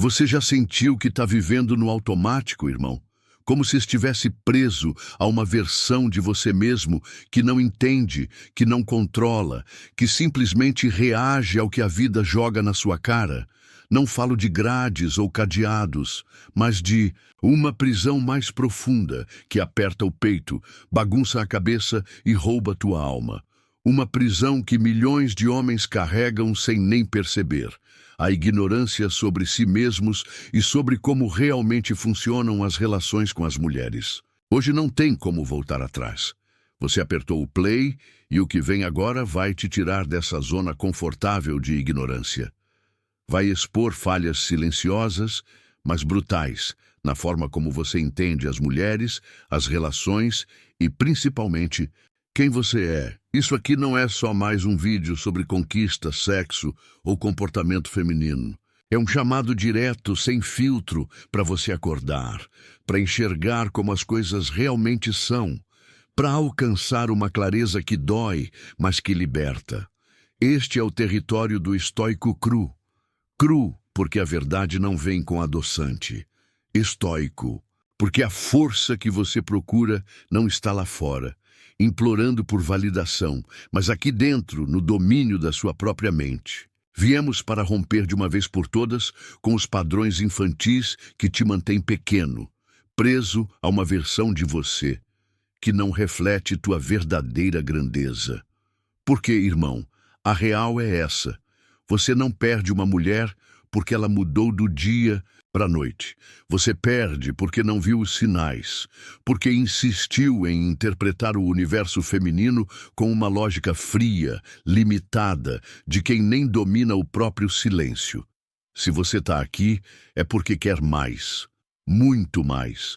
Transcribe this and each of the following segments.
Você já sentiu que está vivendo no automático, irmão? Como se estivesse preso a uma versão de você mesmo que não entende, que não controla, que simplesmente reage ao que a vida joga na sua cara? Não falo de grades ou cadeados, mas de uma prisão mais profunda que aperta o peito, bagunça a cabeça e rouba tua alma. Uma prisão que milhões de homens carregam sem nem perceber. A ignorância sobre si mesmos e sobre como realmente funcionam as relações com as mulheres. Hoje não tem como voltar atrás. Você apertou o play e o que vem agora vai te tirar dessa zona confortável de ignorância. Vai expor falhas silenciosas, mas brutais, na forma como você entende as mulheres, as relações e, principalmente, quem você é. Isso aqui não é só mais um vídeo sobre conquista, sexo ou comportamento feminino. É um chamado direto, sem filtro, para você acordar, para enxergar como as coisas realmente são, para alcançar uma clareza que dói, mas que liberta. Este é o território do estoico cru. Cru, porque a verdade não vem com adoçante. Estoico, porque a força que você procura não está lá fora, implorando por validação, mas aqui dentro, no domínio da sua própria mente. Viemos para romper de uma vez por todas com os padrões infantis que te mantêm pequeno, preso a uma versão de você que não reflete tua verdadeira grandeza. Porque, irmão, a real é essa. Você não perde uma mulher porque ela mudou do dia para a noite. Você perde porque não viu os sinais, porque insistiu em interpretar o universo feminino com uma lógica fria, limitada, de quem nem domina o próprio silêncio. Se você está aqui, é porque quer mais, muito mais.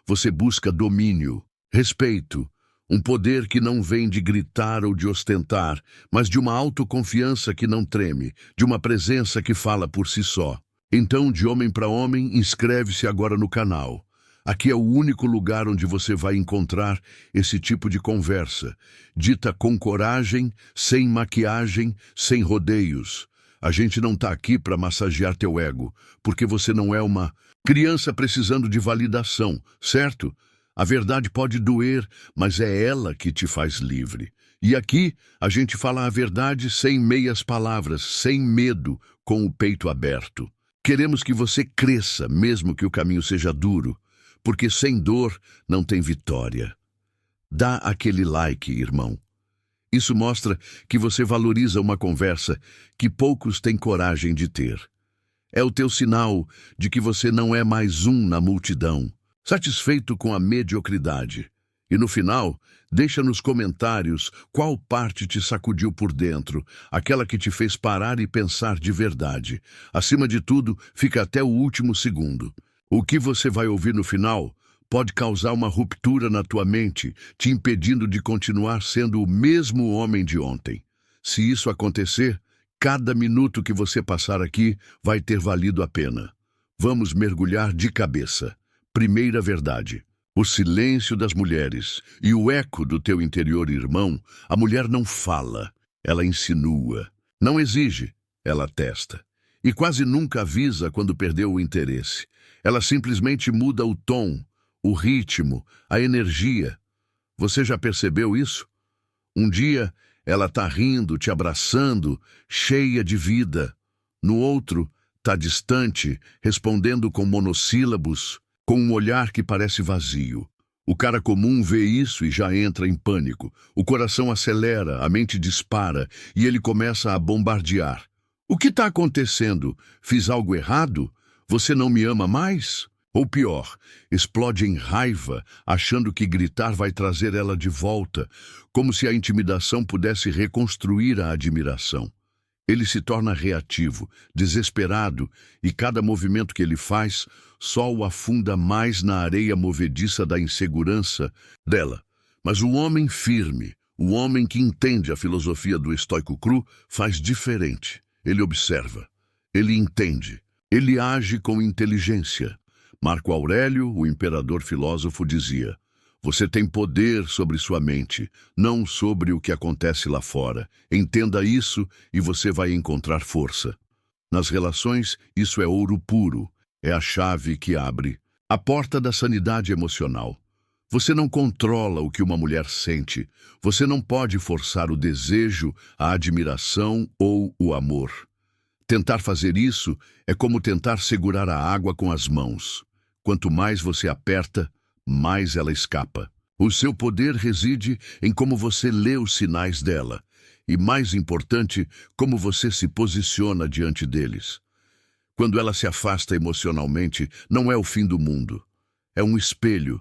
Você busca domínio, respeito, um poder que não vem de gritar ou de ostentar, mas de uma autoconfiança que não treme, de uma presença que fala por si só. Então, de homem para homem, inscreve-se agora no canal. Aqui é o único lugar onde você vai encontrar esse tipo de conversa, dita com coragem, sem maquiagem, sem rodeios. A gente não está aqui para massagear teu ego, porque você não é uma criança precisando de validação, certo? A verdade pode doer, mas é ela que te faz livre. E aqui a gente fala a verdade sem meias palavras, sem medo, com o peito aberto. Queremos que você cresça, mesmo que o caminho seja duro, porque sem dor não tem vitória. Dá aquele like, irmão. Isso mostra que você valoriza uma conversa que poucos têm coragem de ter. É o teu sinal de que você não é mais um na multidão, satisfeito com a mediocridade. E no final, deixa nos comentários qual parte te sacudiu por dentro, aquela que te fez parar e pensar de verdade. Acima de tudo, fica até o último segundo. O que você vai ouvir no final pode causar uma ruptura na tua mente, te impedindo de continuar sendo o mesmo homem de ontem. Se isso acontecer, cada minuto que você passar aqui vai ter valido a pena. Vamos mergulhar de cabeça. Primeira verdade. O silêncio das mulheres e o eco do teu interior, irmão. A mulher não fala, ela insinua. Não exige, ela testa. E quase nunca avisa quando perdeu o interesse. Ela simplesmente muda o tom, o ritmo, a energia. Você já percebeu isso? Um dia, ela tá rindo, te abraçando, cheia de vida. No outro, tá distante, respondendo com monossílabos, com um olhar que parece vazio. O cara comum vê isso e já entra em pânico. O coração acelera, a mente dispara e ele começa a bombardear. O que está acontecendo? Fiz algo errado? Você não me ama mais? Ou pior, explode em raiva, achando que gritar vai trazer ela de volta, como se a intimidação pudesse reconstruir a admiração. Ele se torna reativo, desesperado, e cada movimento que ele faz só o afunda mais na areia movediça da insegurança dela. Mas o homem firme, o homem que entende a filosofia do estoico cru, faz diferente. Ele observa, ele entende, ele age com inteligência. Marco Aurélio, o imperador filósofo, dizia: você tem poder sobre sua mente, não sobre o que acontece lá fora. Entenda isso e você vai encontrar força. Nas relações, isso é ouro puro, é a chave que abre a porta da sanidade emocional. Você não controla o que uma mulher sente, você não pode forçar o desejo, a admiração ou o amor. Tentar fazer isso é como tentar segurar a água com as mãos. Quanto mais você aperta, mais ela escapa. O seu poder reside em como você lê os sinais dela, e mais importante, como você se posiciona diante deles. Quando ela se afasta emocionalmente, não é o fim do mundo. É um espelho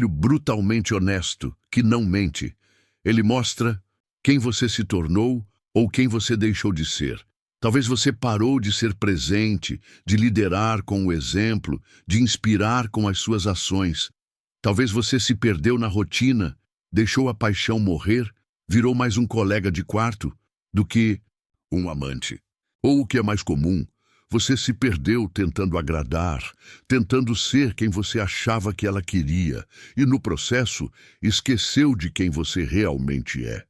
brutalmente honesto, que não mente. Ele mostra quem você se tornou ou quem você deixou de ser. Talvez você parou de ser presente, de liderar com o exemplo, de inspirar com as suas ações. Talvez você se perdeu na rotina, deixou a paixão morrer, virou mais um colega de quarto do que um amante. Ou o que é mais comum, você se perdeu tentando agradar, tentando ser quem você achava que ela queria, e no processo esqueceu de quem você realmente é.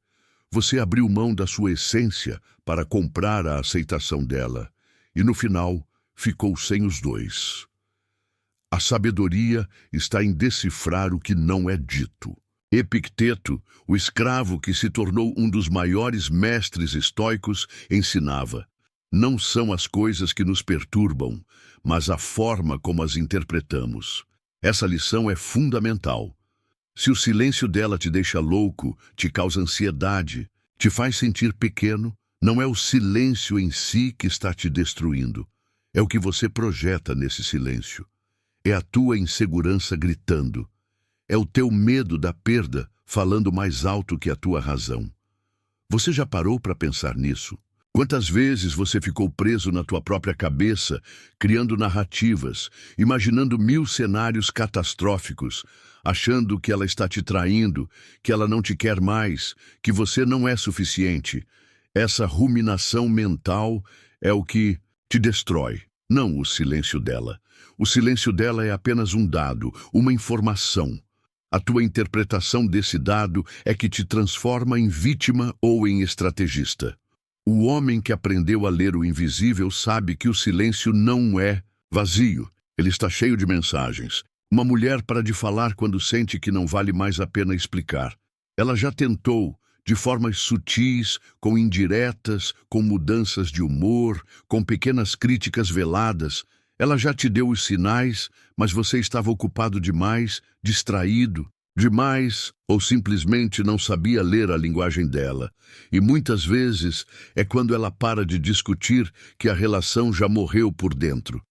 Você abriu mão da sua essência para comprar a aceitação dela, e no final ficou sem os dois. A sabedoria está em decifrar o que não é dito. Epicteto, o escravo que se tornou um dos maiores mestres estoicos, ensinava: não são as coisas que nos perturbam, mas a forma como as interpretamos. Essa lição é fundamental. Se o silêncio dela te deixa louco, te causa ansiedade, te faz sentir pequeno, não é o silêncio em si que está te destruindo. É o que você projeta nesse silêncio. É a tua insegurança gritando. É o teu medo da perda falando mais alto que a tua razão. Você já parou para pensar nisso? Quantas vezes você ficou preso na tua própria cabeça, criando narrativas, imaginando 1000 cenários catastróficos, achando que ela está te traindo, que ela não te quer mais, que você não é suficiente? Essa ruminação mental é o que te destrói, não o silêncio dela. O silêncio dela é apenas um dado, uma informação. A tua interpretação desse dado é que te transforma em vítima ou em estrategista. O homem que aprendeu a ler o invisível sabe que o silêncio não é vazio. Ele está cheio de mensagens. Uma mulher para de falar quando sente que não vale mais a pena explicar. Ela já tentou, de formas sutis, com indiretas, com mudanças de humor, com pequenas críticas veladas. Ela já te deu os sinais, mas você estava ocupado demais, distraído demais, ou simplesmente não sabia ler a linguagem dela. E muitas vezes é quando ela para de discutir que a relação já morreu por dentro.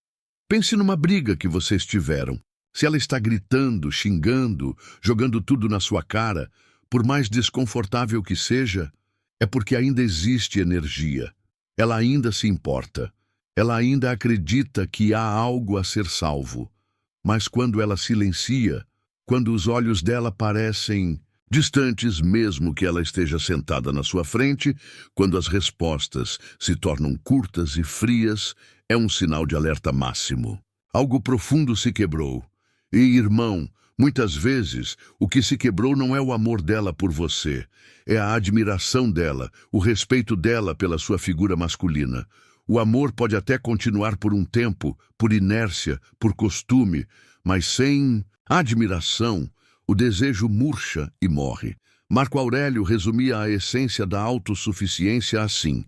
Pense numa briga que vocês tiveram. Se ela está gritando, xingando, jogando tudo na sua cara, por mais desconfortável que seja, é porque ainda existe energia. Ela ainda se importa. Ela ainda acredita que há algo a ser salvo. Mas quando ela silencia, quando os olhos dela parecem distantes mesmo que ela esteja sentada na sua frente, quando as respostas se tornam curtas e frias, é um sinal de alerta máximo. Algo profundo se quebrou. E, irmão, muitas vezes o que se quebrou não é o amor dela por você, é a admiração dela, o respeito dela pela sua figura masculina. O amor pode até continuar por um tempo, por inércia, por costume, mas sem admiração, o desejo murcha e morre. Marco Aurélio resumia a essência da autossuficiência assim: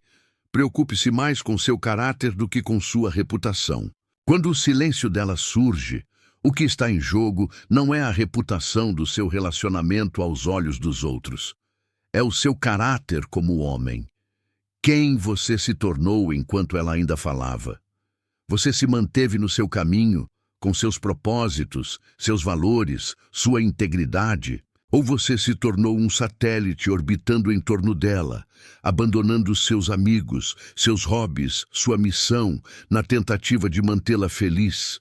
preocupe-se mais com seu caráter do que com sua reputação. Quando o silêncio dela surge, o que está em jogo não é a reputação do seu relacionamento aos olhos dos outros. É o seu caráter como homem. Quem você se tornou enquanto ela ainda falava? Você se manteve no seu caminho, com seus propósitos, seus valores, sua integridade? Ou você se tornou um satélite orbitando em torno dela, abandonando seus amigos, seus hobbies, sua missão, na tentativa de mantê-la feliz?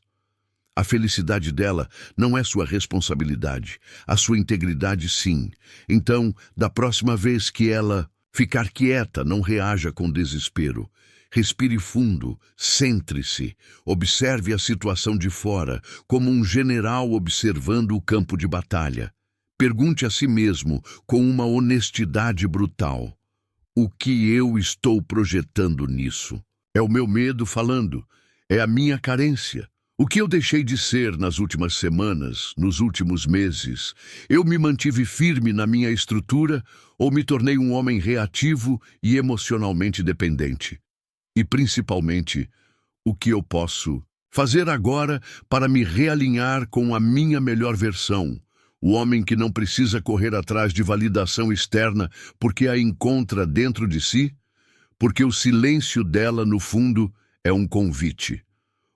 A felicidade dela não é sua responsabilidade, a sua integridade sim. Então, da próxima vez que ela ficar quieta, não reaja com desespero. Respire fundo, centre-se, observe a situação de fora, como um general observando o campo de batalha. Pergunte a si mesmo, com uma honestidade brutal: o que eu estou projetando nisso? É o meu medo falando. É a minha carência. O que eu deixei de ser nas últimas semanas, nos últimos meses? Eu me mantive firme na minha estrutura ou me tornei um homem reativo e emocionalmente dependente? E, principalmente, o que eu posso fazer agora para me realinhar com a minha melhor versão? O homem que não precisa correr atrás de validação externa porque a encontra dentro de si? Porque o silêncio dela, no fundo, é um convite.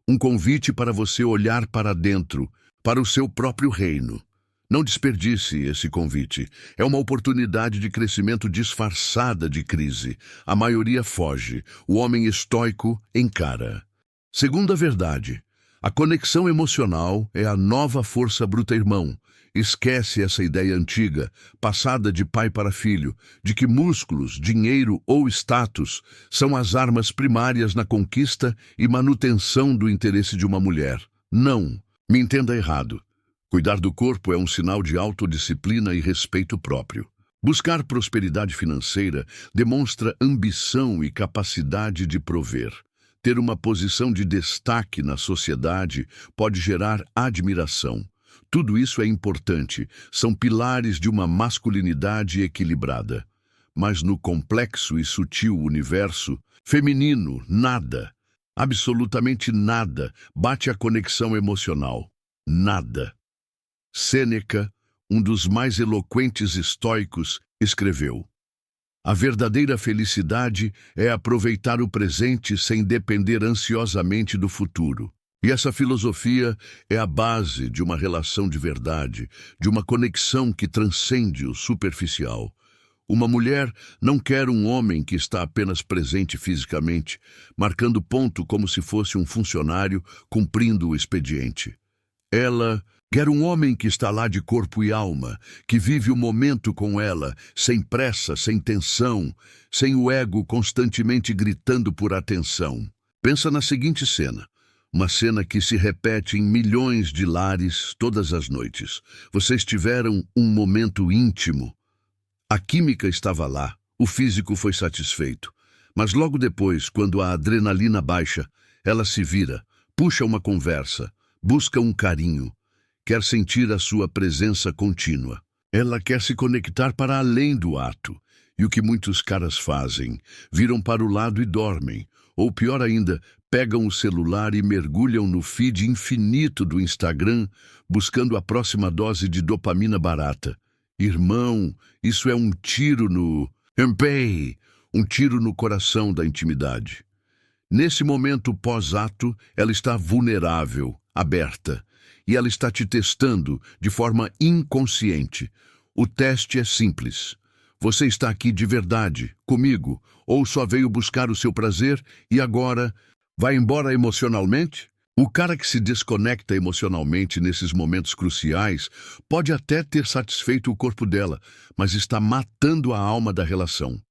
Um convite para você olhar para dentro, para o seu próprio reino. Não desperdice esse convite. É uma oportunidade de crescimento disfarçada de crise. A maioria foge. O homem estoico encara. Segunda verdade. A conexão emocional é a nova força bruta, irmão. Esquece essa ideia antiga, passada de pai para filho, de que músculos, dinheiro ou status são as armas primárias na conquista e manutenção do interesse de uma mulher. Não, me entenda errado. Cuidar do corpo é um sinal de autodisciplina e respeito próprio. Buscar prosperidade financeira demonstra ambição e capacidade de prover. Ter uma posição de destaque na sociedade pode gerar admiração. Tudo isso é importante, são pilares de uma masculinidade equilibrada. Mas no complexo e sutil universo feminino, nada, absolutamente nada, bate a conexão emocional. Nada. Sêneca, um dos mais eloquentes estoicos, escreveu: a verdadeira felicidade é aproveitar o presente sem depender ansiosamente do futuro. E essa filosofia é a base de uma relação de verdade, de uma conexão que transcende o superficial. Uma mulher não quer um homem que está apenas presente fisicamente, marcando ponto como se fosse um funcionário cumprindo o expediente. Ela quer um homem que está lá de corpo e alma, que vive o momento com ela, sem pressa, sem tensão, sem o ego constantemente gritando por atenção. Pensa na seguinte cena. Uma cena que se repete em milhões de lares todas as noites. Vocês tiveram um momento íntimo. A química estava lá, o físico foi satisfeito. Mas logo depois, quando a adrenalina baixa, ela se vira, puxa uma conversa, busca um carinho, quer sentir a sua presença contínua. Ela quer se conectar para além do ato. E o que muitos caras fazem? Viram para o lado e dormem. Ou pior ainda, pegam o celular e mergulham no feed infinito do Instagram, buscando a próxima dose de dopamina barata. Irmão, isso é um tiro no empei, um tiro no coração da intimidade. Nesse momento pós-ato, ela está vulnerável, aberta, e ela está te testando de forma inconsciente. O teste é simples. Você está aqui de verdade, comigo, ou só veio buscar o seu prazer e agora vai embora emocionalmente? O cara que se desconecta emocionalmente nesses momentos cruciais pode até ter satisfeito o corpo dela, mas está matando a alma da relação.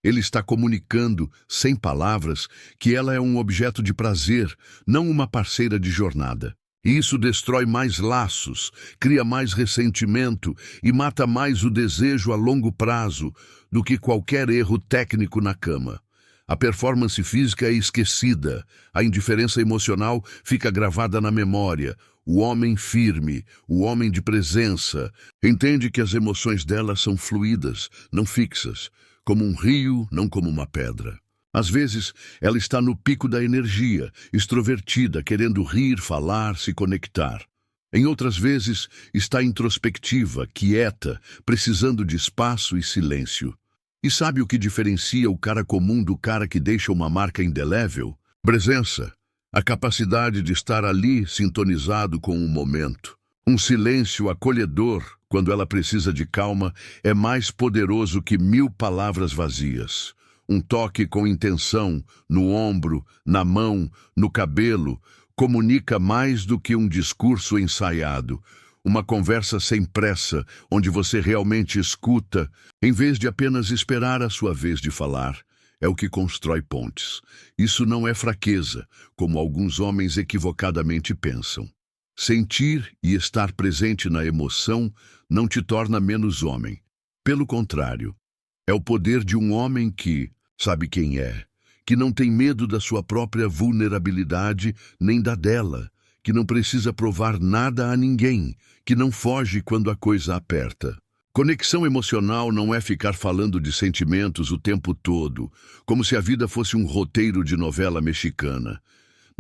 Ele está comunicando, sem palavras, que ela é um objeto de prazer, não uma parceira de jornada. E isso destrói mais laços, cria mais ressentimento e mata mais o desejo a longo prazo do que qualquer erro técnico na cama. A performance física é esquecida, a indiferença emocional fica gravada na memória. O homem firme, o homem de presença, entende que as emoções dela são fluídas, não fixas, como um rio, não como uma pedra. Às vezes, ela está no pico da energia, extrovertida, querendo rir, falar, se conectar. Em outras vezes, está introspectiva, quieta, precisando de espaço e silêncio. E sabe o que diferencia o cara comum do cara que deixa uma marca indelével? Presença, a capacidade de estar ali sintonizado com o momento. Um silêncio acolhedor, quando ela precisa de calma, é mais poderoso que 1000 palavras vazias. Um toque com intenção, no ombro, na mão, no cabelo, comunica mais do que um discurso ensaiado. Uma conversa sem pressa, onde você realmente escuta, em vez de apenas esperar a sua vez de falar. É o que constrói pontes. Isso não é fraqueza, como alguns homens equivocadamente pensam. Sentir e estar presente na emoção não te torna menos homem. Pelo contrário, é o poder de um homem que sabe quem é, que não tem medo da sua própria vulnerabilidade nem da dela, que não precisa provar nada a ninguém, que não foge quando a coisa aperta. Conexão emocional não é ficar falando de sentimentos o tempo todo, como se a vida fosse um roteiro de novela mexicana.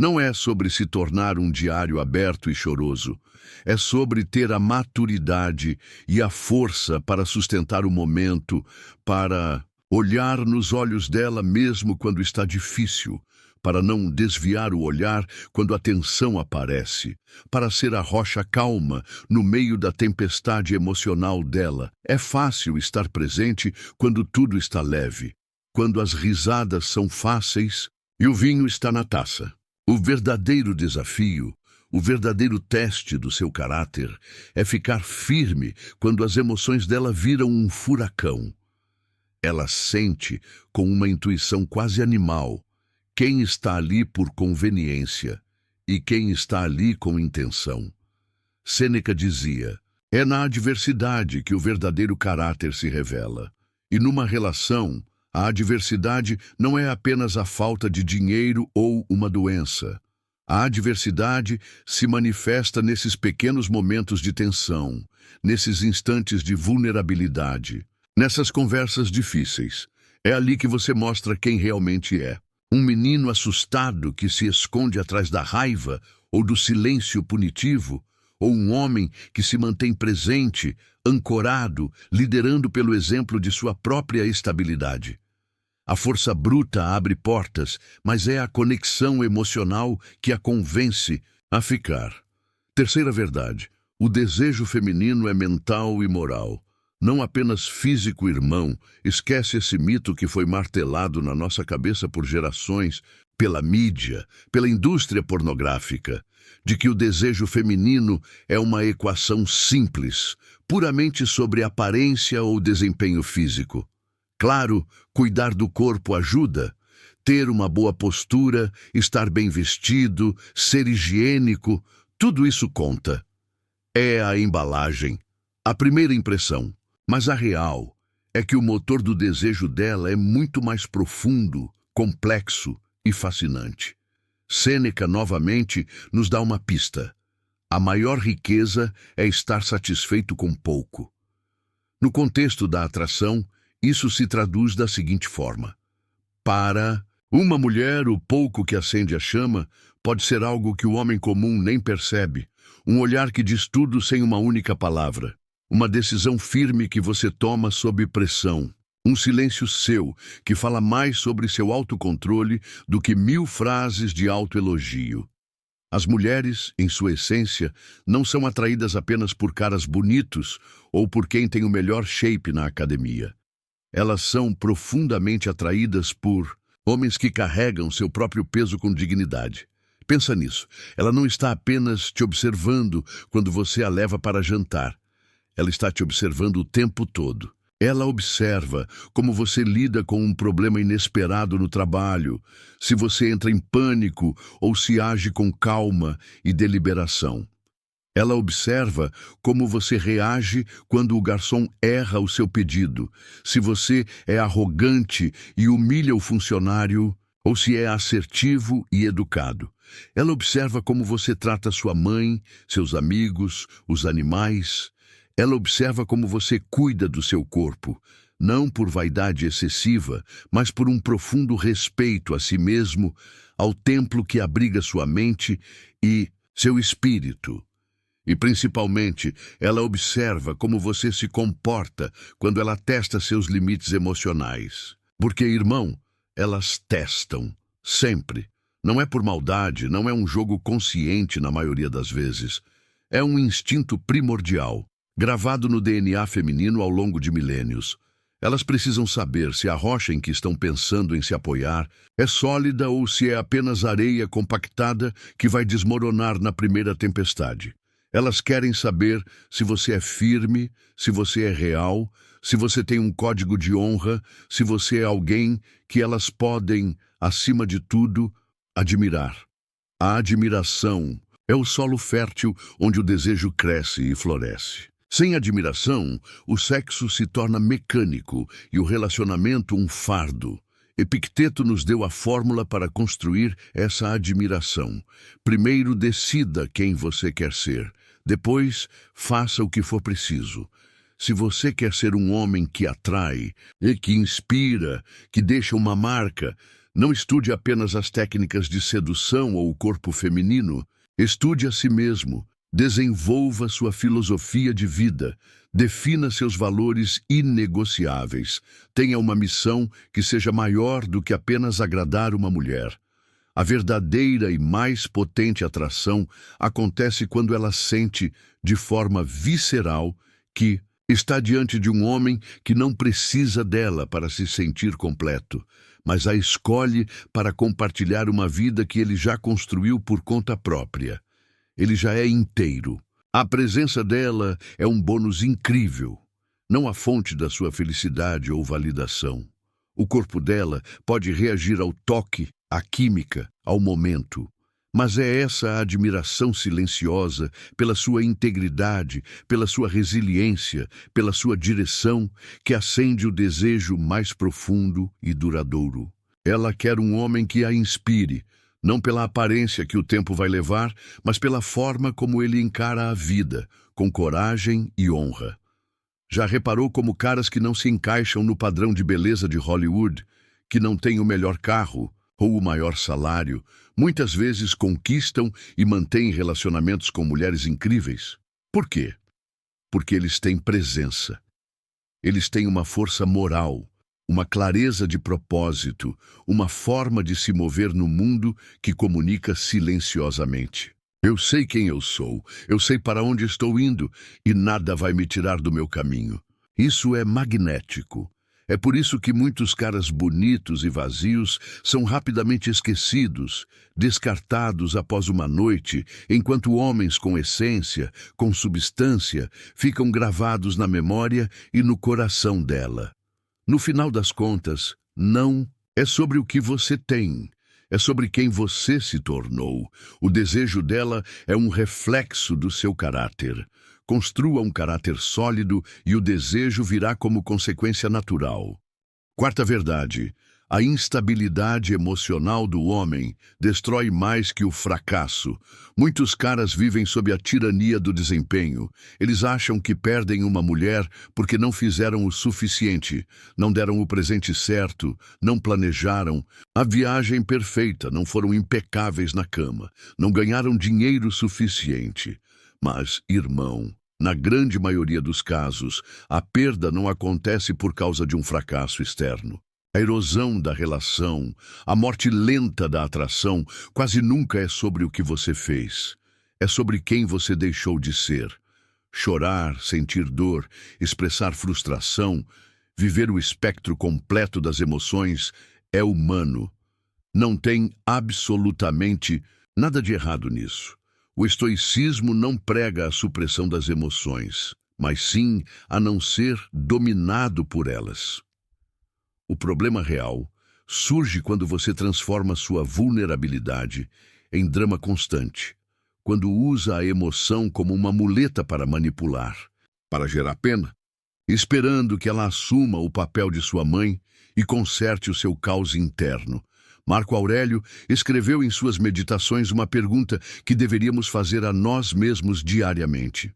Não é sobre se tornar um diário aberto e choroso. É sobre ter a maturidade e a força para sustentar o momento, para olhar nos olhos dela mesmo quando está difícil, para não desviar o olhar quando a tensão aparece, para ser a rocha calma no meio da tempestade emocional dela. É fácil estar presente quando tudo está leve, quando as risadas são fáceis e o vinho está na taça. O verdadeiro desafio, o verdadeiro teste do seu caráter é ficar firme quando as emoções dela viram um furacão. Ela sente, com uma intuição quase animal, quem está ali por conveniência e quem está ali com intenção. Sêneca dizia: é na adversidade que o verdadeiro caráter se revela. E numa relação, a adversidade não é apenas a falta de dinheiro ou uma doença. A adversidade se manifesta nesses pequenos momentos de tensão, nesses instantes de vulnerabilidade, nessas conversas difíceis. É ali que você mostra quem realmente é. Um menino assustado que se esconde atrás da raiva ou do silêncio punitivo, ou um homem que se mantém presente, ancorado, liderando pelo exemplo de sua própria estabilidade. A força bruta abre portas, mas é a conexão emocional que a convence a ficar. Terceira verdade: o desejo feminino é mental e moral. Não apenas físico, irmão. Esquece esse mito que foi martelado na nossa cabeça por gerações, pela mídia, pela indústria pornográfica, de que o desejo feminino é uma equação simples, puramente sobre aparência ou desempenho físico. Claro, cuidar do corpo ajuda. Ter uma boa postura, estar bem vestido, ser higiênico, tudo isso conta. É a embalagem, a primeira impressão. Mas a real é que o motor do desejo dela é muito mais profundo, complexo e fascinante. Sêneca, novamente, nos dá uma pista. A maior riqueza é estar satisfeito com pouco. No contexto da atração, isso se traduz da seguinte forma: para uma mulher, o pouco que acende a chama pode ser algo que o homem comum nem percebe, um olhar que diz tudo sem uma única palavra, uma decisão firme que você toma sob pressão, um silêncio seu que fala mais sobre seu autocontrole do que 1000 frases de autoelogio. As mulheres, em sua essência, não são atraídas apenas por caras bonitos ou por quem tem o melhor shape na academia. Elas são profundamente atraídas por homens que carregam seu próprio peso com dignidade. Pensa nisso. Ela não está apenas te observando quando você a leva para jantar. Ela está te observando o tempo todo. Ela observa como você lida com um problema inesperado no trabalho, se você entra em pânico ou se age com calma e deliberação. Ela observa como você reage quando o garçom erra o seu pedido, se você é arrogante e humilha o funcionário ou se é assertivo e educado. Ela observa como você trata sua mãe, seus amigos, os animais. Ela observa como você cuida do seu corpo, não por vaidade excessiva, mas por um profundo respeito a si mesmo, ao templo que abriga sua mente e seu espírito. E, principalmente, ela observa como você se comporta quando ela testa seus limites emocionais. Porque, irmão, elas testam, sempre. Não é por maldade, não é um jogo consciente na maioria das vezes. É um instinto primordial, gravado no DNA feminino ao longo de milênios. Elas precisam saber se a rocha em que estão pensando em se apoiar é sólida ou se é apenas areia compactada que vai desmoronar na primeira tempestade. Elas querem saber se você é firme, se você é real, se você tem um código de honra, se você é alguém que elas podem, acima de tudo, admirar. A admiração é o solo fértil onde o desejo cresce e floresce. Sem admiração, o sexo se torna mecânico e o relacionamento um fardo. Epicteto nos deu a fórmula para construir essa admiração. Primeiro, decida quem você quer ser. Depois, faça o que for preciso. Se você quer ser um homem que atrai e que inspira, que deixa uma marca, não estude apenas as técnicas de sedução ou o corpo feminino. Estude a si mesmo. Desenvolva sua filosofia de vida. Defina seus valores inegociáveis. Tenha uma missão que seja maior do que apenas agradar uma mulher. A verdadeira e mais potente atração acontece quando ela sente, de forma visceral, que está diante de um homem que não precisa dela para se sentir completo, mas a escolhe para compartilhar uma vida que ele já construiu por conta própria. Ele já é inteiro. A presença dela é um bônus incrível, não a fonte da sua felicidade ou validação. O corpo dela pode reagir ao toque, à química, ao momento. Mas é essa a admiração silenciosa pela sua integridade, pela sua resiliência, pela sua direção, que acende o desejo mais profundo e duradouro. Ela quer um homem que a inspire, não pela aparência que o tempo vai levar, mas pela forma como ele encara a vida, com coragem e honra. Já reparou como caras que não se encaixam no padrão de beleza de Hollywood, que não têm o melhor carro ou o maior salário, muitas vezes conquistam e mantêm relacionamentos com mulheres incríveis? Por quê? Porque eles têm presença. Eles têm uma força moral, uma clareza de propósito, uma forma de se mover no mundo que comunica silenciosamente. Eu sei quem eu sou, eu sei para onde estou indo e nada vai me tirar do meu caminho. Isso é magnético. É por isso que muitos caras bonitos e vazios são rapidamente esquecidos, descartados após uma noite, enquanto homens com essência, com substância, ficam gravados na memória e no coração dela. No final das contas, não é sobre o que você tem, é sobre quem você se tornou. O desejo dela é um reflexo do seu caráter. Construa um caráter sólido e o desejo virá como consequência natural. Quarta verdade: a instabilidade emocional do homem destrói mais que o fracasso. Muitos caras vivem sob a tirania do desempenho. Eles acham que perdem uma mulher porque não fizeram o suficiente, não deram o presente certo, não planejaram a viagem perfeita, não foram impecáveis na cama, não ganharam dinheiro suficiente. Mas, irmão, na grande maioria dos casos, a perda não acontece por causa de um fracasso externo. A erosão da relação, a morte lenta da atração, quase nunca é sobre o que você fez. É sobre quem você deixou de ser. Chorar, sentir dor, expressar frustração, viver o espectro completo das emoções é humano. Não tem absolutamente nada de errado nisso. O estoicismo não prega a supressão das emoções, mas sim a não ser dominado por elas. O problema real surge quando você transforma sua vulnerabilidade em drama constante, quando usa a emoção como uma muleta para manipular, para gerar pena, esperando que ela assuma o papel de sua mãe e conserte o seu caos interno. Marco Aurélio escreveu em suas meditações uma pergunta que deveríamos fazer a nós mesmos diariamente.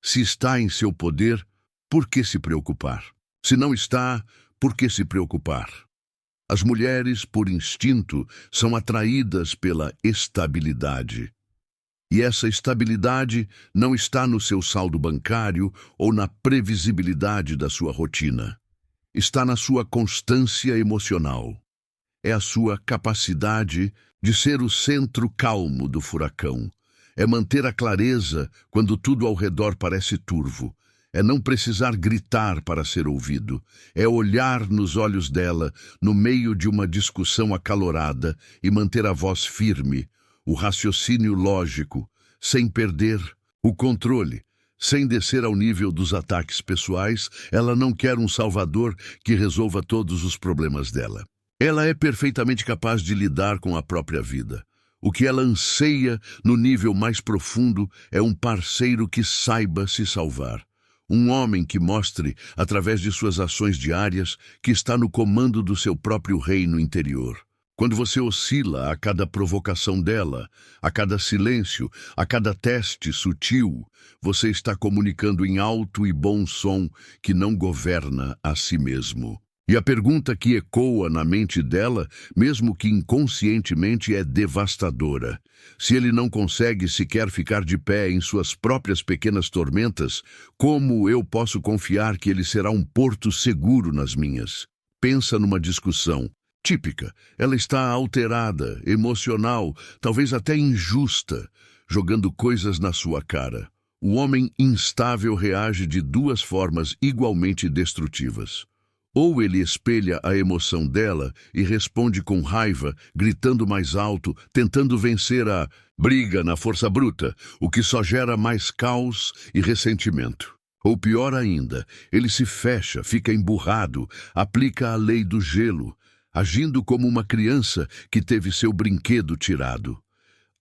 Se está em seu poder, por que se preocupar? Se não está, por que se preocupar? As mulheres, por instinto, são atraídas pela estabilidade. E essa estabilidade não está no seu saldo bancário ou na previsibilidade da sua rotina. Está na sua constância emocional. É a sua capacidade de ser o centro calmo do furacão. É manter a clareza quando tudo ao redor parece turvo. É não precisar gritar para ser ouvido. É olhar nos olhos dela no meio de uma discussão acalorada e manter a voz firme, o raciocínio lógico, sem perder o controle. Sem descer ao nível dos ataques pessoais, ela não quer um salvador que resolva todos os problemas dela. Ela é perfeitamente capaz de lidar com a própria vida. O que ela anseia no nível mais profundo é um parceiro que saiba se salvar. Um homem que mostre, através de suas ações diárias, que está no comando do seu próprio reino interior. Quando você oscila a cada provocação dela, a cada silêncio, a cada teste sutil, você está comunicando em alto e bom som que não governa a si mesmo. E a pergunta que ecoa na mente dela, mesmo que inconscientemente, é devastadora. Se ele não consegue sequer ficar de pé em suas próprias pequenas tormentas, como eu posso confiar que ele será um porto seguro nas minhas? Pensa numa discussão típica. Ela está alterada, emocional, talvez até injusta, jogando coisas na sua cara. O homem instável reage de duas formas igualmente destrutivas. Ou ele espelha a emoção dela e responde com raiva, gritando mais alto, tentando vencer a briga na força bruta, o que só gera mais caos e ressentimento. Ou pior ainda, ele se fecha, fica emburrado, aplica a lei do gelo, agindo como uma criança que teve seu brinquedo tirado.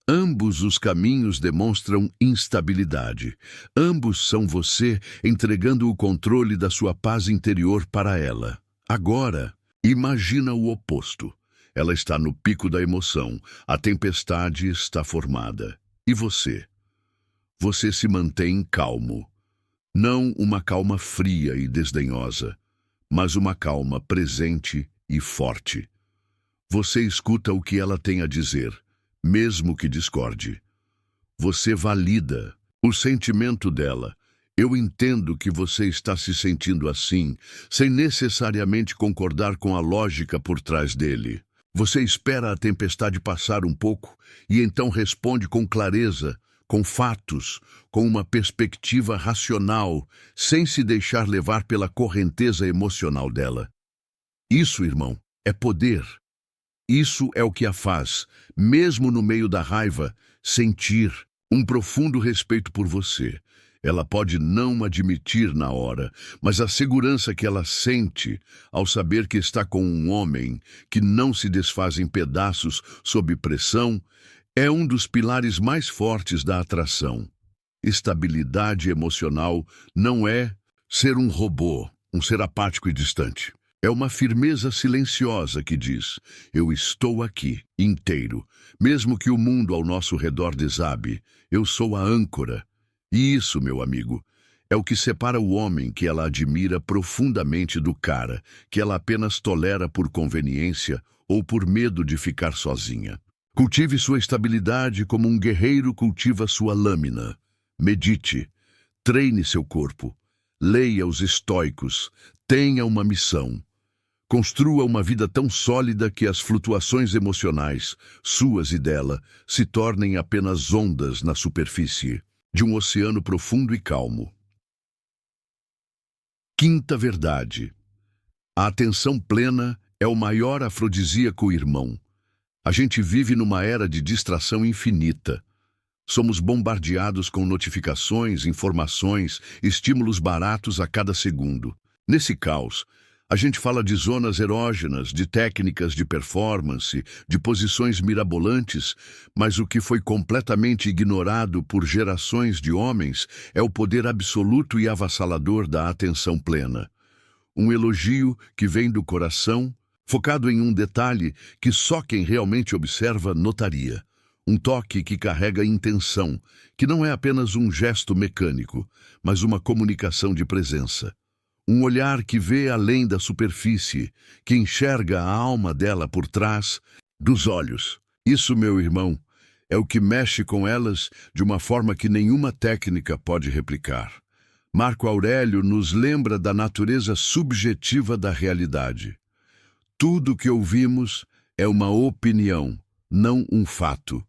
Ambos os caminhos demonstram instabilidade. Ambos são você entregando o controle da sua paz interior para ela. Agora, imagina o oposto. Ela está no pico da emoção, a tempestade está formada. E você? Você se mantém calmo. Não uma calma fria e desdenhosa, mas uma calma presente e forte. Você escuta o que ela tem a dizer, mesmo que discorde. Você valida o sentimento dela. Eu entendo que você está se sentindo assim, sem necessariamente concordar com a lógica por trás dele. Você espera a tempestade passar um pouco e então responde com clareza, com fatos, com uma perspectiva racional, sem se deixar levar pela correnteza emocional dela. Isso, irmão, é poder. Isso é o que a faz, mesmo no meio da raiva, sentir um profundo respeito por você. Ela pode não admitir na hora, mas a segurança que ela sente ao saber que está com um homem que não se desfaz em pedaços sob pressão é um dos pilares mais fortes da atração. Estabilidade emocional não é ser um robô, um ser apático e distante. É uma firmeza silenciosa que diz, eu estou aqui, inteiro. Mesmo que o mundo ao nosso redor desabe, eu sou a âncora. E isso, meu amigo, é o que separa o homem que ela admira profundamente do cara, que ela apenas tolera por conveniência ou por medo de ficar sozinha. Cultive sua estabilidade como um guerreiro cultiva sua lâmina. Medite, treine seu corpo, leia os estoicos, tenha uma missão. Construa uma vida tão sólida que as flutuações emocionais, suas e dela, se tornem apenas ondas na superfície de um oceano profundo e calmo. Quinta verdade. A atenção plena é o maior afrodisíaco, irmão. A gente vive numa era de distração infinita. Somos bombardeados com notificações, informações, estímulos baratos a cada segundo. Nesse caos, a gente fala de zonas erógenas, de técnicas de performance, de posições mirabolantes, mas o que foi completamente ignorado por gerações de homens é o poder absoluto e avassalador da atenção plena. Um elogio que vem do coração, focado em um detalhe que só quem realmente observa notaria. Um toque que carrega intenção, que não é apenas um gesto mecânico, mas uma comunicação de presença. Um olhar que vê além da superfície, que enxerga a alma dela por trás dos olhos. Isso, meu irmão, é o que mexe com elas de uma forma que nenhuma técnica pode replicar. Marco Aurélio nos lembra da natureza subjetiva da realidade. Tudo que ouvimos é uma opinião, não um fato.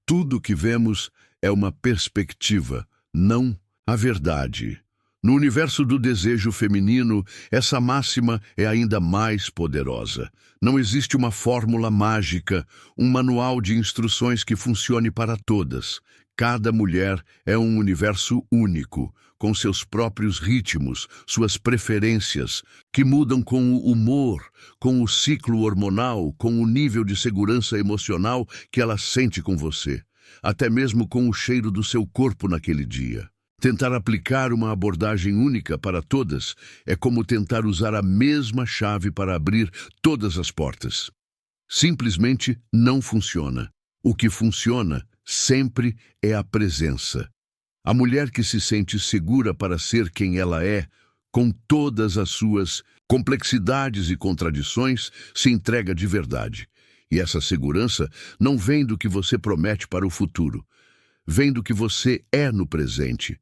Tudo que vemos é uma perspectiva, não a verdade. No universo do desejo feminino, essa máxima é ainda mais poderosa. Não existe uma fórmula mágica, um manual de instruções que funcione para todas. Cada mulher é um universo único, com seus próprios ritmos, suas preferências, que mudam com o humor, com o ciclo hormonal, com o nível de segurança emocional que ela sente com você, até mesmo com o cheiro do seu corpo naquele dia. Tentar aplicar uma abordagem única para todas é como tentar usar a mesma chave para abrir todas as portas. Simplesmente não funciona. O que funciona sempre é a presença. A mulher que se sente segura para ser quem ela é, com todas as suas complexidades e contradições, se entrega de verdade. E essa segurança não vem do que você promete para o futuro. Vem do que você é no presente.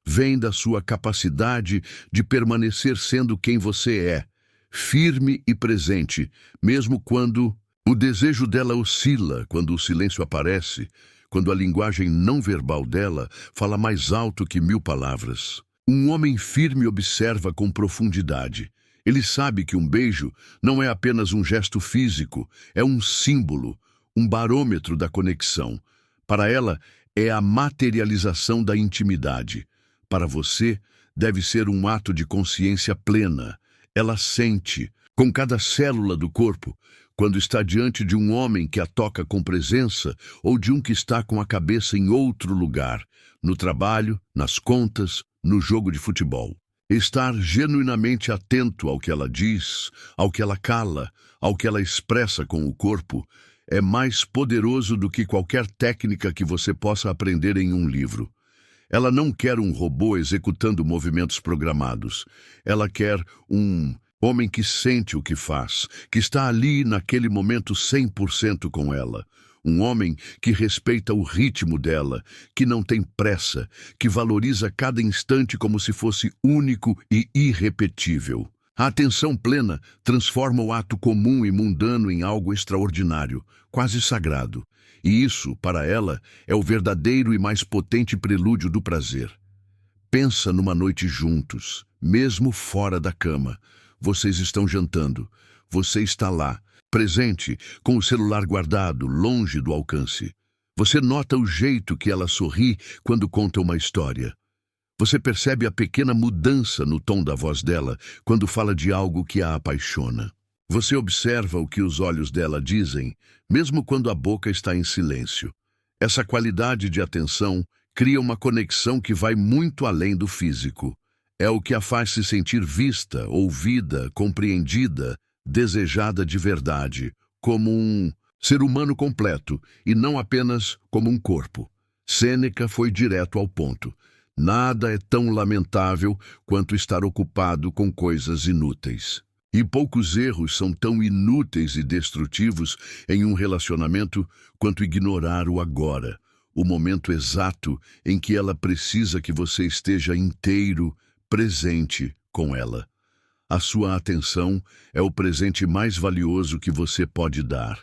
Vem da sua capacidade de permanecer sendo quem você é, firme e presente, mesmo quando o desejo dela oscila, quando o silêncio aparece, quando a linguagem não verbal dela fala mais alto que 1000 palavras. Um homem firme observa com profundidade. Ele sabe que um beijo não é apenas um gesto físico, é um símbolo, um barômetro da conexão. Para ela, é a materialização da intimidade. Para você, deve ser um ato de consciência plena. Ela sente, com cada célula do corpo, quando está diante de um homem que a toca com presença ou de um que está com a cabeça em outro lugar, no trabalho, nas contas, no jogo de futebol. Estar genuinamente atento ao que ela diz, ao que ela cala, ao que ela expressa com o corpo, é mais poderoso do que qualquer técnica que você possa aprender em um livro. Ela não quer um robô executando movimentos programados. Ela quer um homem que sente o que faz, que está ali naquele momento 100% com ela. Um homem que respeita o ritmo dela, que não tem pressa, que valoriza cada instante como se fosse único e irrepetível. A atenção plena transforma o ato comum e mundano em algo extraordinário, quase sagrado. E isso, para ela, é o verdadeiro e mais potente prelúdio do prazer. Pensa numa noite juntos, mesmo fora da cama. Vocês estão jantando. Você está lá, presente, com o celular guardado, longe do alcance. Você nota o jeito que ela sorri quando conta uma história. Você percebe a pequena mudança no tom da voz dela quando fala de algo que a apaixona. Você observa o que os olhos dela dizem, mesmo quando a boca está em silêncio. Essa qualidade de atenção cria uma conexão que vai muito além do físico. É o que a faz se sentir vista, ouvida, compreendida, desejada de verdade, como um ser humano completo e não apenas como um corpo. Sêneca foi direto ao ponto. Nada é tão lamentável quanto estar ocupado com coisas inúteis. E poucos erros são tão inúteis e destrutivos em um relacionamento quanto ignorar o agora, o momento exato em que ela precisa que você esteja inteiro, presente com ela. A sua atenção é o presente mais valioso que você pode dar.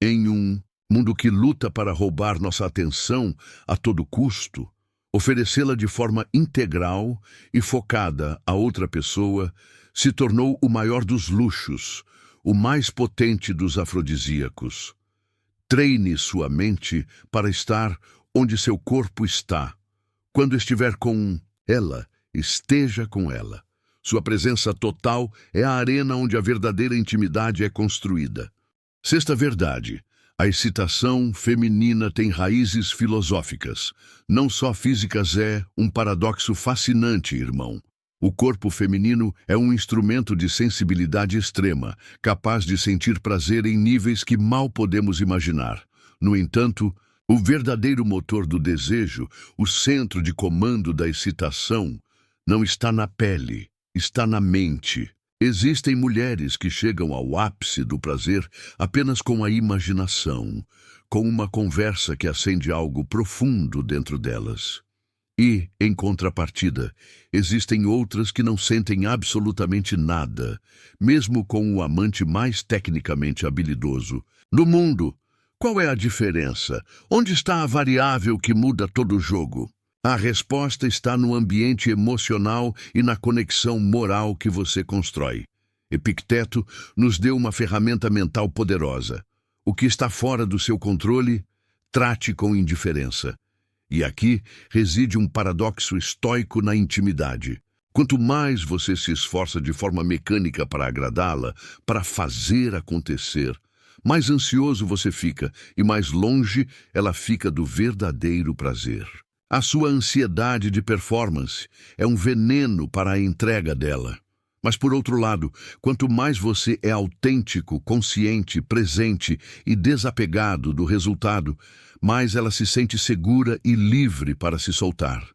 Em um mundo que luta para roubar nossa atenção a todo custo, oferecê-la de forma integral e focada a outra pessoa se tornou o maior dos luxos, o mais potente dos afrodisíacos. Treine sua mente para estar onde seu corpo está. Quando estiver com ela, esteja com ela. Sua presença total é a arena onde a verdadeira intimidade é construída. Sexta verdade: a excitação feminina tem raízes filosóficas. Não só físicas, é um paradoxo fascinante, irmão. O corpo feminino é um instrumento de sensibilidade extrema, capaz de sentir prazer em níveis que mal podemos imaginar. No entanto, o verdadeiro motor do desejo, o centro de comando da excitação, não está na pele, está na mente. Existem mulheres que chegam ao ápice do prazer apenas com a imaginação, com uma conversa que acende algo profundo dentro delas. E, em contrapartida, existem outras que não sentem absolutamente nada, mesmo com o amante mais tecnicamente habilidoso. No mundo, qual é a diferença? Onde está a variável que muda todo o jogo? A resposta está no ambiente emocional e na conexão moral que você constrói. Epicteto nos deu uma ferramenta mental poderosa. O que está fora do seu controle, trate com indiferença. E aqui reside um paradoxo estoico na intimidade. Quanto mais você se esforça de forma mecânica para agradá-la, para fazer acontecer, mais ansioso você fica e mais longe ela fica do verdadeiro prazer. A sua ansiedade de performance é um veneno para a entrega dela. Mas, por outro lado, quanto mais você é autêntico, consciente, presente e desapegado do resultado, mais ela se sente segura e livre para se soltar.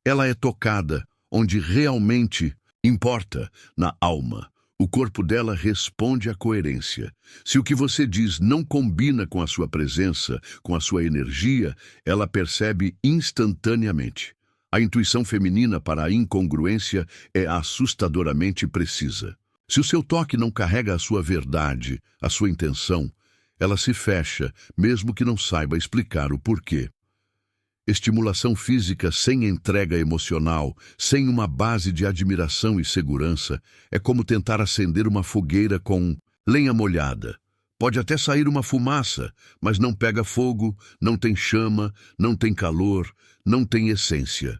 Ela é tocada onde realmente importa, na alma. O corpo dela responde à coerência. Se o que você diz não combina com a sua presença, com a sua energia, ela percebe instantaneamente. A intuição feminina para a incongruência é assustadoramente precisa. Se o seu toque não carrega a sua verdade, a sua intenção, ela se fecha, mesmo que não saiba explicar o porquê. Estimulação física sem entrega emocional, sem uma base de admiração e segurança, é como tentar acender uma fogueira com lenha molhada. Pode até sair uma fumaça, mas não pega fogo, não tem chama, não tem calor, não tem essência.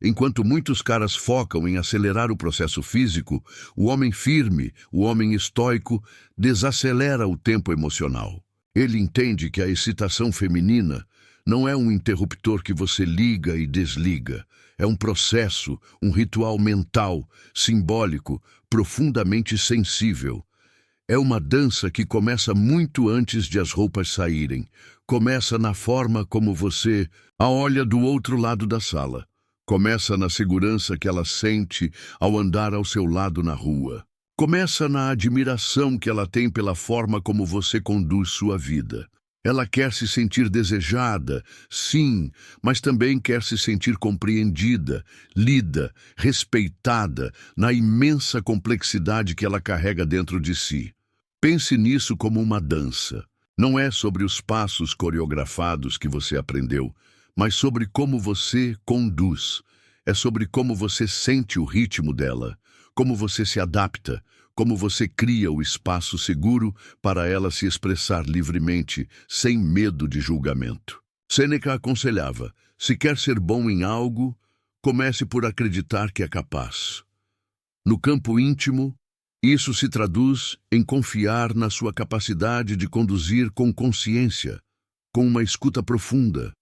Enquanto muitos caras focam em acelerar o processo físico, o homem firme, o homem estoico, desacelera o tempo emocional. Ele entende que a excitação feminina não é um interruptor que você liga e desliga. É um processo, um ritual mental, simbólico, profundamente sensível. É uma dança que começa muito antes de as roupas saírem. Começa na forma como você a olha do outro lado da sala. Começa na segurança que ela sente ao andar ao seu lado na rua. Começa na admiração que ela tem pela forma como você conduz sua vida. Ela quer se sentir desejada, sim, mas também quer se sentir compreendida, lida, respeitada na imensa complexidade que ela carrega dentro de si. Pense nisso como uma dança. Não é sobre os passos coreografados que você aprendeu, mas sobre como você conduz. É sobre como você sente o ritmo dela, como você se adapta, como você cria o espaço seguro para ela se expressar livremente, sem medo de julgamento. Sêneca aconselhava: se quer ser bom em algo, comece por acreditar que é capaz. No campo íntimo, isso se traduz em confiar na sua capacidade de conduzir com consciência, com uma escuta profunda,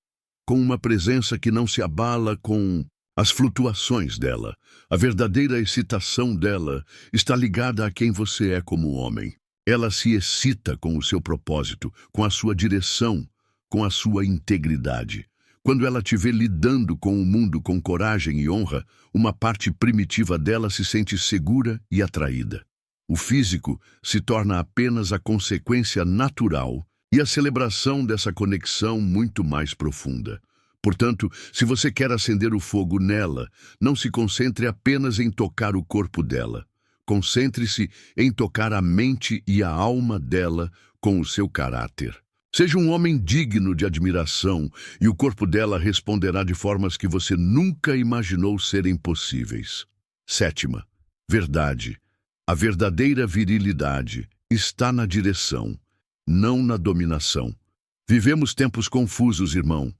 com uma presença que não se abala com as flutuações dela. A verdadeira excitação dela está ligada a quem você é como homem. Ela se excita com o seu propósito, com a sua direção, com a sua integridade. Quando ela te vê lidando com o mundo com coragem e honra, uma parte primitiva dela se sente segura e atraída. O físico se torna apenas a consequência natural e a celebração dessa conexão muito mais profunda. Portanto, se você quer acender o fogo nela, não se concentre apenas em tocar o corpo dela. Concentre-se em tocar a mente e a alma dela com o seu caráter. Seja um homem digno de admiração e o corpo dela responderá de formas que você nunca imaginou serem possíveis. 7ª, verdade. A verdadeira virilidade está na direção, não na dominação. Vivemos tempos confusos, irmão.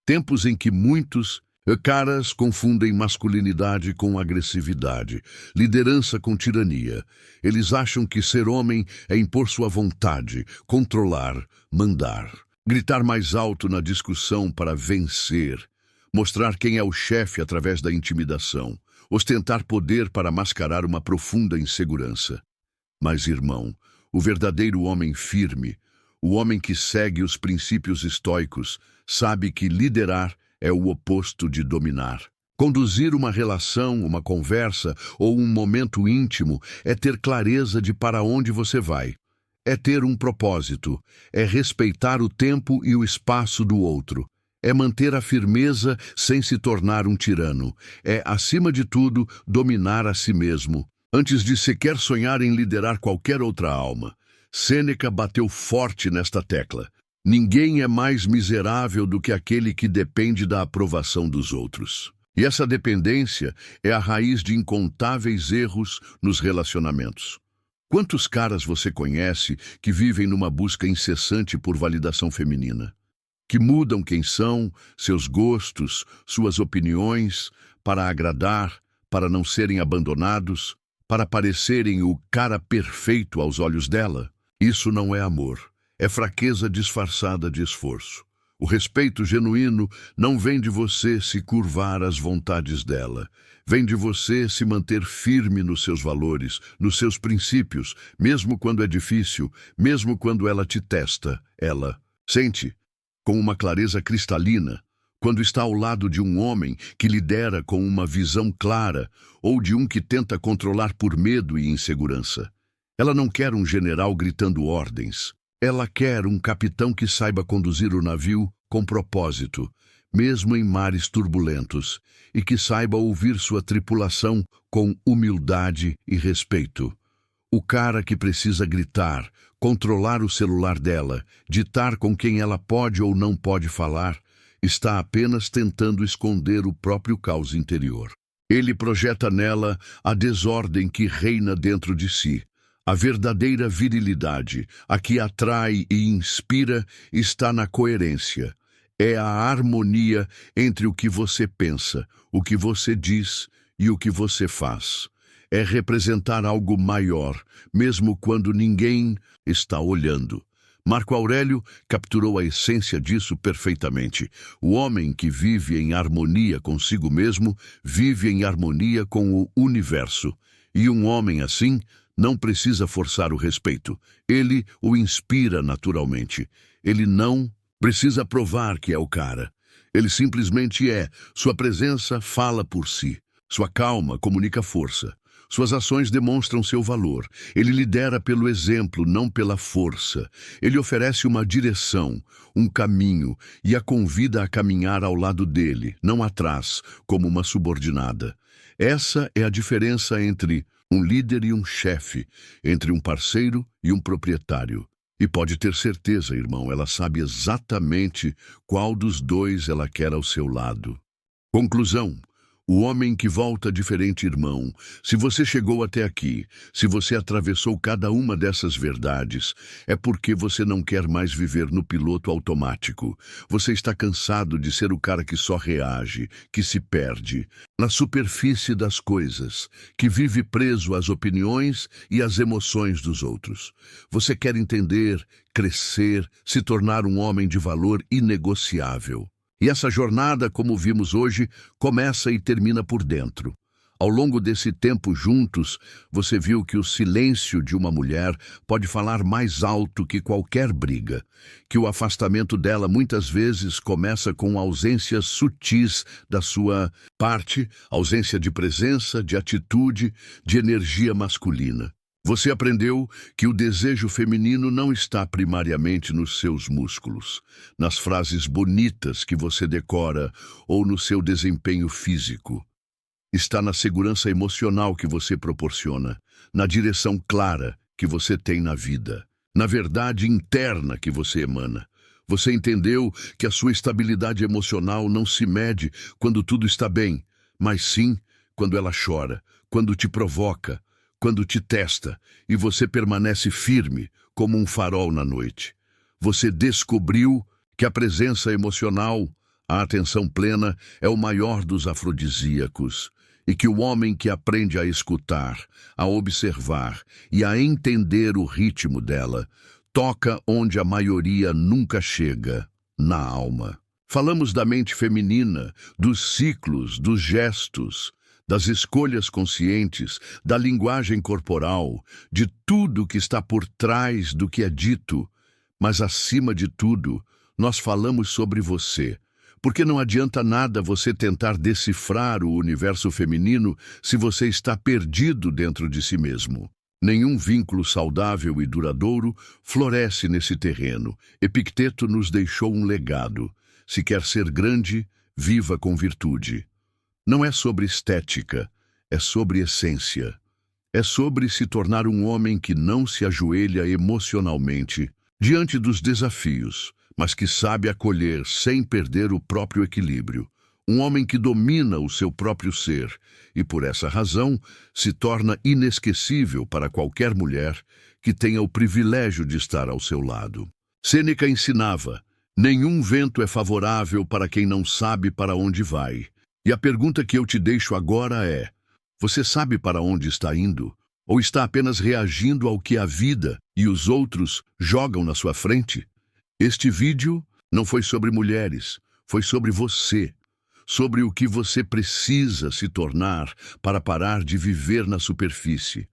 Tempos em que muitos caras confundem masculinidade com agressividade, liderança com tirania. Eles acham que ser homem é impor sua vontade, controlar, mandar, gritar mais alto na discussão para vencer, mostrar quem é o chefe através da intimidação, ostentar poder para mascarar uma profunda insegurança. Mas, irmão, o verdadeiro homem firme, o homem que segue os princípios estoicos, sabe que liderar é o oposto de dominar. Conduzir uma relação, uma conversa ou um momento íntimo é ter clareza de para onde você vai. É ter um propósito, é respeitar o tempo e o espaço do outro. É manter a firmeza sem se tornar um tirano. É, acima de tudo, dominar a si mesmo, antes de sequer sonhar em liderar qualquer outra alma. Sêneca bateu forte nesta tecla. Ninguém é mais miserável do que aquele que depende da aprovação dos outros. E essa dependência é a raiz de incontáveis erros nos relacionamentos. Quantos caras você conhece que vivem numa busca incessante por validação feminina? Que mudam quem são, seus gostos, suas opiniões, para agradar, para não serem abandonados, para parecerem o cara perfeito aos olhos dela? Isso não é amor. É fraqueza disfarçada de esforço. O respeito genuíno não vem de você se curvar às vontades dela. Vem de você se manter firme nos seus valores, nos seus princípios, mesmo quando é difícil, mesmo quando ela te testa. Ela sente, com uma clareza cristalina, quando está ao lado de um homem que lidera com uma visão clara ou de um que tenta controlar por medo e insegurança. Ela não quer um general gritando ordens. Ela quer um capitão que saiba conduzir o navio com propósito, mesmo em mares turbulentos, e que saiba ouvir sua tripulação com humildade e respeito. O cara que precisa gritar, controlar o celular dela, ditar com quem ela pode ou não pode falar, está apenas tentando esconder o próprio caos interior. Ele projeta nela a desordem que reina dentro de si. A verdadeira virilidade, a que atrai e inspira, está na coerência. É a harmonia entre o que você pensa, o que você diz e o que você faz. É representar algo maior, mesmo quando ninguém está olhando. Marco Aurélio capturou a essência disso perfeitamente. O homem que vive em harmonia consigo mesmo, vive em harmonia com o universo. E um homem assim não precisa forçar o respeito. Ele o inspira naturalmente. Ele não precisa provar que é o cara. Ele simplesmente é. Sua presença fala por si. Sua calma comunica força. Suas ações demonstram seu valor. Ele lidera pelo exemplo, não pela força. Ele oferece uma direção, um caminho, e a convida a caminhar ao lado dele, não atrás, como uma subordinada. Essa é a diferença entre um líder e um chefe, entre um parceiro e um proprietário. E pode ter certeza, irmão, ela sabe exatamente qual dos dois ela quer ao seu lado. Conclusão. O homem que volta diferente, irmão. Se você chegou até aqui, se você atravessou cada uma dessas verdades, é porque você não quer mais viver no piloto automático. Você está cansado de ser o cara que só reage, que se perde na superfície das coisas, que vive preso às opiniões e às emoções dos outros. Você quer entender, crescer, se tornar um homem de valor inegociável. E essa jornada, como vimos hoje, começa e termina por dentro. Ao longo desse tempo juntos, você viu que o silêncio de uma mulher pode falar mais alto que qualquer briga, que o afastamento dela muitas vezes começa com ausências sutis da sua parte, ausência de presença, de atitude, de energia masculina. Você aprendeu que o desejo feminino não está primariamente nos seus músculos, nas frases bonitas que você decora ou no seu desempenho físico. Está na segurança emocional que você proporciona, na direção clara que você tem na vida, na verdade interna que você emana. Você entendeu que a sua estabilidade emocional não se mede quando tudo está bem, mas sim quando ela chora, quando te provoca, quando te testa, e você permanece firme como um farol na noite. Você descobriu que a presença emocional, a atenção plena, é o maior dos afrodisíacos, e que o homem que aprende a escutar, a observar e a entender o ritmo dela, toca onde a maioria nunca chega, na alma. Falamos da mente feminina, dos ciclos, dos gestos, das escolhas conscientes, da linguagem corporal, de tudo que está por trás do que é dito. Mas, acima de tudo, nós falamos sobre você, porque não adianta nada você tentar decifrar o universo feminino se você está perdido dentro de si mesmo. Nenhum vínculo saudável e duradouro floresce nesse terreno. Epicteto nos deixou um legado. Se quer ser grande, viva com virtude. Não é sobre estética, é sobre essência. É sobre se tornar um homem que não se ajoelha emocionalmente diante dos desafios, mas que sabe acolher sem perder o próprio equilíbrio. Um homem que domina o seu próprio ser e, por essa razão, se torna inesquecível para qualquer mulher que tenha o privilégio de estar ao seu lado. Sêneca ensinava: nenhum vento é favorável para quem não sabe para onde vai. E a pergunta que eu te deixo agora é: você sabe para onde está indo? Ou está apenas reagindo ao que a vida e os outros jogam na sua frente? Este vídeo Não foi sobre mulheres, foi sobre você. Sobre o que você precisa se tornar para parar de viver na superfície.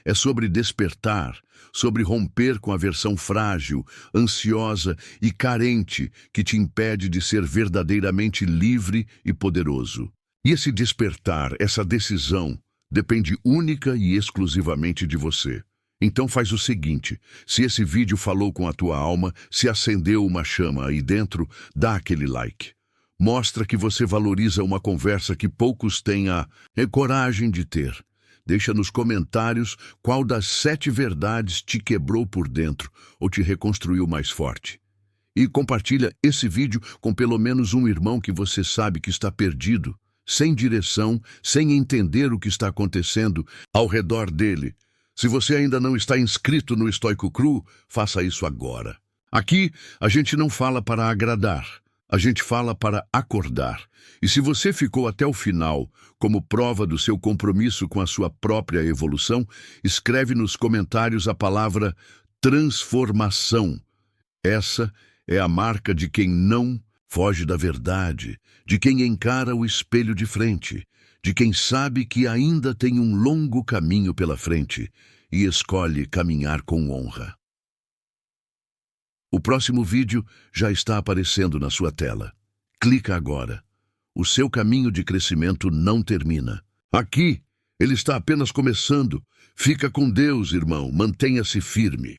É sobre despertar, sobre romper com a versão frágil, ansiosa e carente que te impede de ser verdadeiramente livre e poderoso. E esse despertar, essa decisão, depende única e exclusivamente de você. Então faz o seguinte, se esse vídeo falou com a tua alma, se acendeu uma chama aí dentro, dá aquele like. Mostra que você valoriza uma conversa que poucos têm a coragem de ter. Deixa nos comentários qual das 7 verdades te quebrou por dentro ou te reconstruiu mais forte. E compartilha esse vídeo com pelo menos um irmão que você sabe que está perdido, sem direção, sem entender o que está acontecendo ao redor dele. Se você ainda não está inscrito no Estoico Cru, faça isso agora. Aqui, a gente não fala para agradar. A gente fala para acordar. E se você ficou até o final, como prova do seu compromisso com a sua própria evolução, escreve nos comentários a palavra transformação. Essa é a marca de quem não foge da verdade, de quem encara o espelho de frente, de quem sabe que ainda tem um longo caminho pela frente e escolhe caminhar com honra. O próximo vídeo já está aparecendo na sua tela. Clica agora. O seu caminho de crescimento não termina. Aqui, ele está apenas começando. Fica com Deus, irmão. Mantenha-se firme.